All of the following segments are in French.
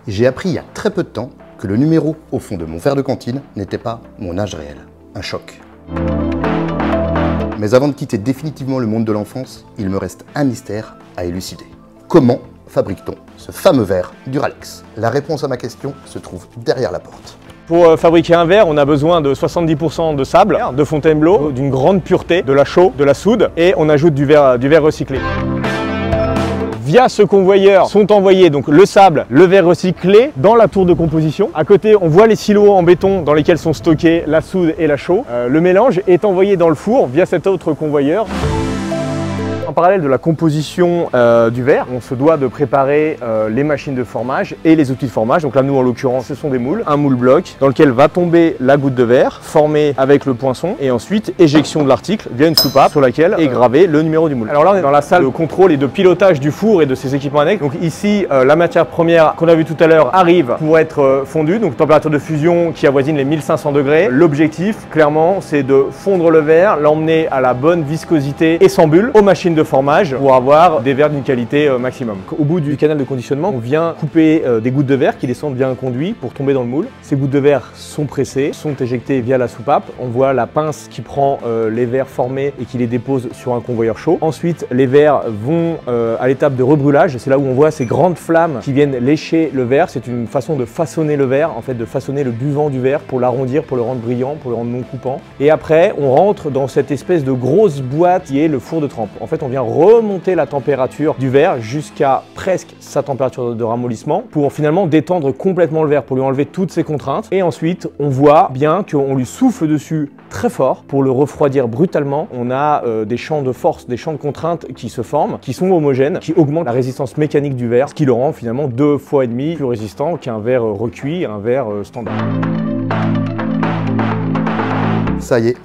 J'ai appris il y a très peu de temps que le numéro au fond de mon verre de cantine n'était pas mon âge réel. Un choc. Mais avant de quitter définitivement le monde de l'enfance, il me reste un mystère à élucider. Comment fabrique-t-on ce fameux verre Duralex? La réponse à ma question se trouve derrière la porte. Pour fabriquer un verre, on a besoin de 70% de sable, de Fontainebleau, d'une grande pureté, de la chaux, de la soude et on ajoute du verre recyclé. Via ce convoyeur sont envoyés donc le sable, le verre recyclé dans la tour de composition. À côté, on voit les silos en béton dans lesquels sont stockés la soude et la chaux. Le mélange est envoyé dans le four via cet autre convoyeur. En parallèle de la composition du verre, on se doit de préparer les machines de formage et les outils de formage. Donc là, nous, en l'occurrence, ce sont des moules. Un moule bloc dans lequel va tomber la goutte de verre, formée avec le poinçon, et ensuite éjection de l'article via une soupape sur laquelle est gravé le numéro du moule. Alors là, on est dans la salle de contrôle et de pilotage du four et de ses équipements annexes. Donc ici, la matière première qu'on a vue tout à l'heure arrive pour être fondue. Donc température de fusion qui avoisine les 1500 degrés. L'objectif, clairement, c'est de fondre le verre, l'emmener à la bonne viscosité et sans bulle aux machines de formage pour avoir des verres d'une qualité maximum. Au bout du canal de conditionnement, on vient couper des gouttes de verre qui descendent via un conduit pour tomber dans le moule. Ces gouttes de verre sont pressées, sont éjectées via la soupape. On voit la pince qui prend les verres formés et qui les dépose sur un convoyeur chaud. Ensuite, les verres vont à l'étape de rebrûlage. C'est là où on voit ces grandes flammes qui viennent lécher le verre. C'est une façon de façonner le verre, en fait, de façonner le buvant du verre pour l'arrondir, pour le rendre brillant, pour le rendre non coupant. Et après, on rentre dans cette espèce de grosse boîte qui est le four de trempe. En fait, on vient remonter la température du verre jusqu'à presque sa température de ramollissement pour finalement détendre complètement le verre, pour lui enlever toutes ses contraintes. Et ensuite, on voit bien qu'on lui souffle dessus très fort pour le refroidir brutalement. On a des champs de force, des champs de contraintes qui se forment, qui sont homogènes, qui augmentent la résistance mécanique du verre, ce qui le rend finalement 2,5 fois plus résistant qu'un verre recuit, un verre standard. Ça y est,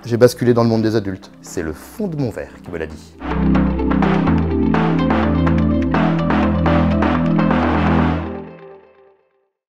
j'ai basculé dans le monde des adultes. C'est le fond de mon verre qui me l'a dit.